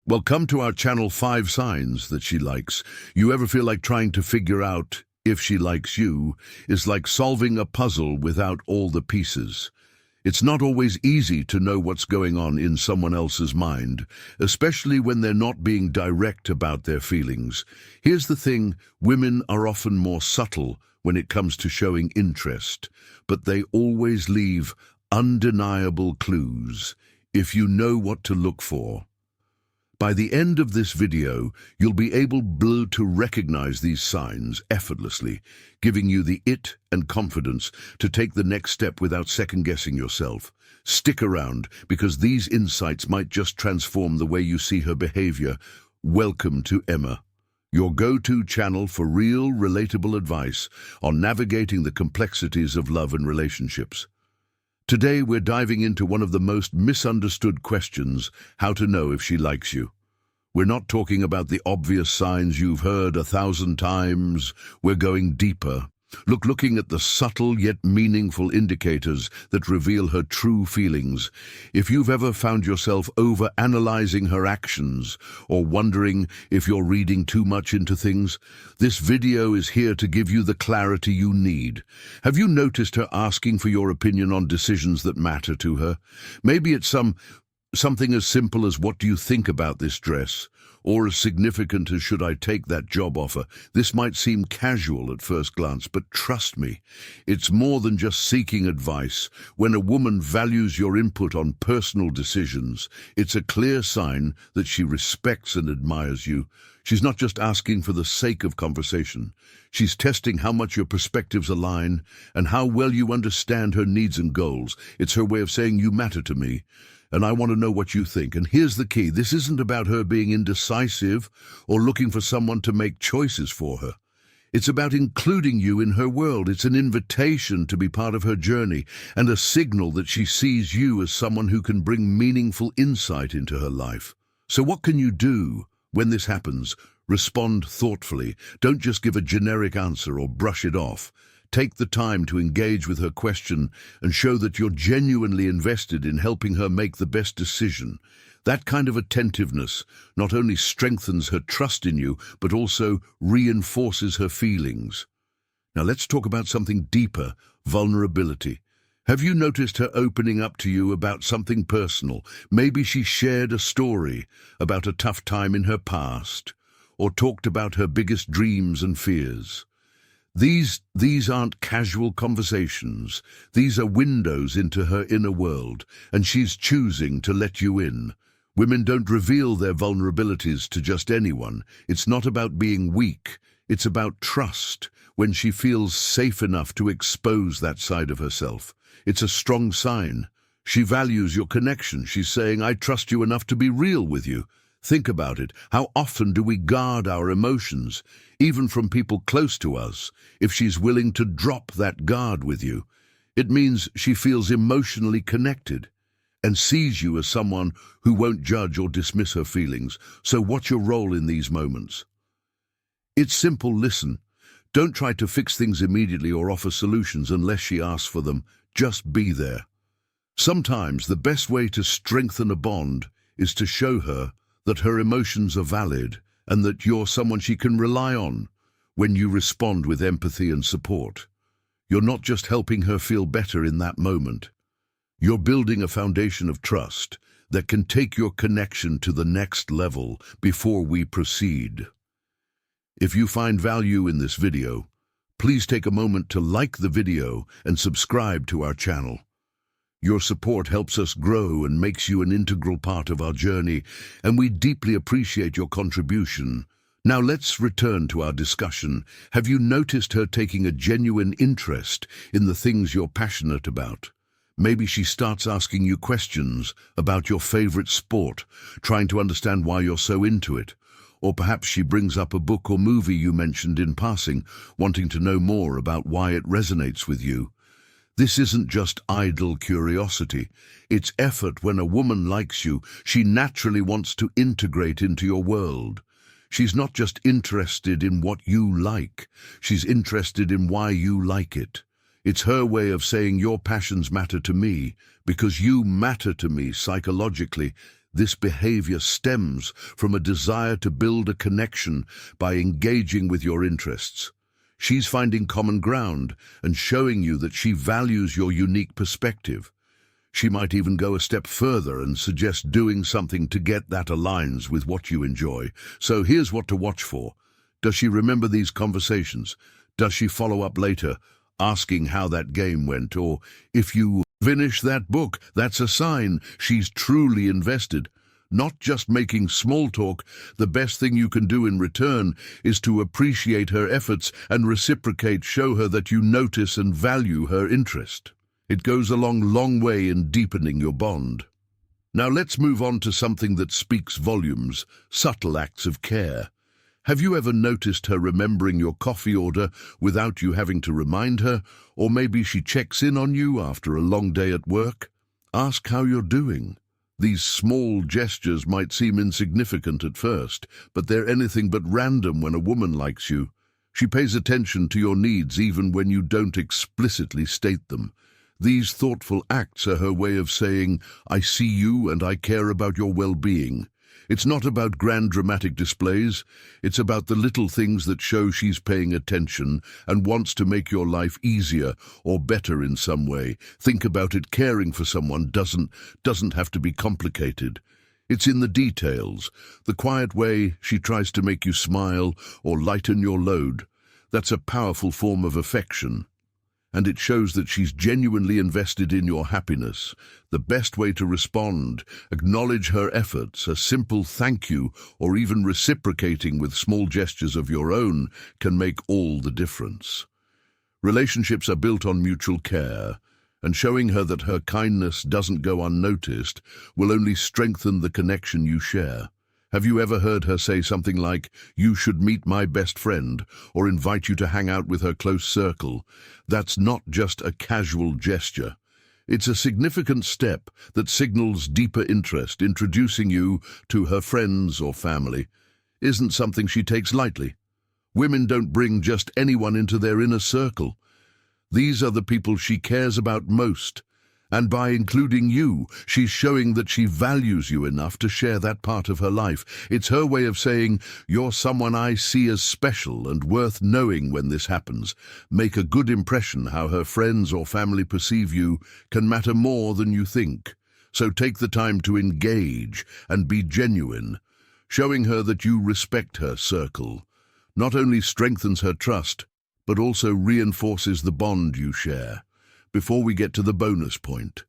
Well, come to our channel 5 signs that she likes. You ever feel like trying to figure out if she likes you is like solving a puzzle without all the pieces. It's not always easy to know what's going on in someone else's mind, especially when they're not being direct about their feelings. Here's the thing, women are often more subtle when it comes to showing interest, but they always leave undeniable clues if you know what to look for. By the end of this video, you'll be able to recognize these signs effortlessly, giving you the it and confidence to take the next step without second-guessing yourself. Stick around, because these insights might just transform the way you see her behavior. Welcome to Emma, your go-to channel for real, relatable advice on navigating the complexities of love and relationships. Today we're diving into one of the most misunderstood questions, how to know if she likes you. We're not talking about the obvious signs you've heard 1,000 times. We're going deeper, looking at the subtle yet meaningful indicators that reveal her true feelings. If you've ever found yourself over-analyzing her actions or wondering if you're reading too much into things, this video is here to give you the clarity you need. Have you noticed her asking for your opinion on decisions that matter to her? Maybe it's something as simple as, what do you think about this dress? Or as significant as, should I take that job offer? This might seem casual at first glance, but trust me, it's more than just seeking advice. When a woman values your input on personal decisions, it's a clear sign that she respects and admires you. She's not just asking for the sake of conversation. She's testing how much your perspectives align and how well you understand her needs and goals. It's her way of saying, you matter to me, and I want to know what you think. And here's the key. This isn't about her being indecisive or looking for someone to make choices for her. It's about including you in her world. It's an invitation to be part of her journey and a signal that she sees you as someone who can bring meaningful insight into her life. So what can you do when this happens? Respond thoughtfully. Don't just give a generic answer or brush it off. Take the time to engage with her question and show that you're genuinely invested in helping her make the best decision. That kind of attentiveness not only strengthens her trust in you, but also reinforces her feelings. Now let's talk about something deeper, vulnerability. Have you noticed her opening up to you about something personal? Maybe she shared a story about a tough time in her past, or talked about her biggest dreams and fears. These aren't casual conversations. These are windows into her inner world, and she's choosing to let you in. Women don't reveal their vulnerabilities to just anyone. It's not about being weak. It's about trust. When she feels safe enough to expose that side of herself, it's a strong sign. She values your connection. She's saying, I trust you enough to be real with you. Think about it. How often do we guard our emotions, even from people close to us? If she's willing to drop that guard with you, it means she feels emotionally connected and sees you as someone who won't judge or dismiss her feelings. So what's your role in these moments? It's simple. Listen. Don't try to fix things immediately or offer solutions unless she asks for them. Just be there. Sometimes the best way to strengthen a bond is to show her that her emotions are valid and that you're someone she can rely on. When you respond with empathy and support, you're not just helping her feel better in that moment. You're building a foundation of trust that can take your connection to the next level. Before we proceed, if you find value in this video, please take a moment to like the video and subscribe to our channel. Your support helps us grow and makes you an integral part of our journey, and we deeply appreciate your contribution. Now let's return to our discussion. Have you noticed her taking a genuine interest in the things you're passionate about? Maybe she starts asking you questions about your favorite sport, trying to understand why you're so into it. Or perhaps she brings up a book or movie you mentioned in passing, wanting to know more about why it resonates with you. This isn't just idle curiosity. It's effort. When a woman likes you, she naturally wants to integrate into your world. She's not just interested in what you like. She's interested in why you like it. It's her way of saying, your passions matter to me because you matter to me psychologically. This behavior stems from a desire to build a connection by engaging with your interests. She's finding common ground and showing you that she values your unique perspective. She might even go a step further and suggest doing something to get that aligns with what you enjoy. So here's what to watch for. Does she remember these conversations? Does she follow up later, asking how that game went? Or if you finish that book, that's a sign she's truly invested. Not just making small talk, the best thing you can do in return is to appreciate her efforts and reciprocate, show her that you notice and value her interest. It goes a long way in deepening your bond. Now let's move on to something that speaks volumes, subtle acts of care. Have you ever noticed her remembering your coffee order without you having to remind her? Or maybe she checks in on you after a long day at work? Ask how you're doing. These small gestures might seem insignificant at first, but they're anything but random when a woman likes you. She pays attention to your needs even when you don't explicitly state them. These thoughtful acts are her way of saying, I see you and I care about your well-being. It's not about grand dramatic displays. It's about the little things that show she's paying attention and wants to make your life easier or better in some way. Think about it. Caring for someone doesn't have to be complicated. It's in the details, the quiet way she tries to make you smile or lighten your load. That's a powerful form of affection. And it shows that she's genuinely invested in your happiness. The best way to respond, acknowledge her efforts, a simple thank you, or even reciprocating with small gestures of your own can make all the difference. Relationships are built on mutual care, and showing her that her kindness doesn't go unnoticed will only strengthen the connection you share. Have you ever heard her say something like, you should meet my best friend, or invite you to hang out with her close circle? That's not just a casual gesture. It's a significant step that signals deeper interest. Introducing you to her friends or family isn't something she takes lightly. Women don't bring just anyone into their inner circle. These are the people she cares about most. And by including you, she's showing that she values you enough to share that part of her life. It's her way of saying, you're someone I see as special and worth knowing when this happens. Make a good impression. How her friends or family perceive you can matter more than you think. So take the time to engage and be genuine. Showing her that you respect her circle not only strengthens her trust, but also reinforces the bond you share. Before we get to the bonus point,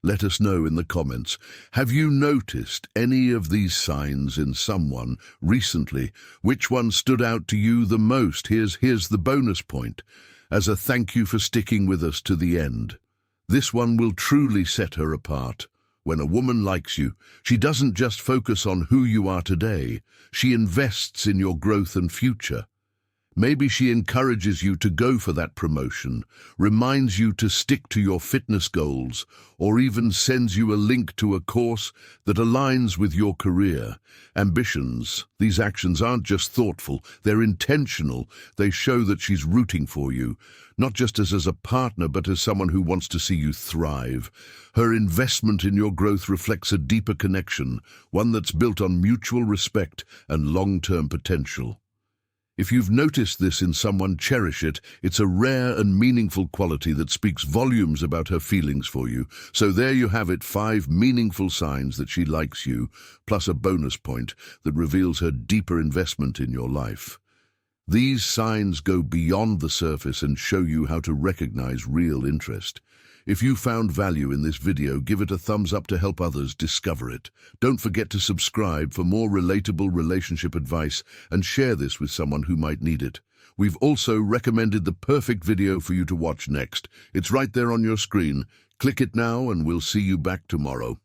let us know in the comments, have you noticed any of these signs in someone recently? Which one stood out to you the most? Here's the bonus point, as a thank you for sticking with us to the end. This one will truly set her apart. When a woman likes you, she doesn't just focus on who you are today, she invests in your growth and future. Maybe she encourages you to go for that promotion, reminds you to stick to your fitness goals, or even sends you a link to a course that aligns with your career ambitions. These actions aren't just thoughtful, they're intentional. They show that she's rooting for you, not just as a partner, but as someone who wants to see you thrive. Her investment in your growth reflects a deeper connection, one that's built on mutual respect and long-term potential. If you've noticed this in someone, cherish it. It's a rare and meaningful quality that speaks volumes about her feelings for you. So there you have it, 5 meaningful signs that she likes you, plus a bonus point that reveals her deeper investment in your life. These signs go beyond the surface and show you how to recognize real interest. If you found value in this video, give it a thumbs up to help others discover it. Don't forget to subscribe for more relatable relationship advice and share this with someone who might need it. We've also recommended the perfect video for you to watch next. It's right there on your screen. Click it now and we'll see you back tomorrow.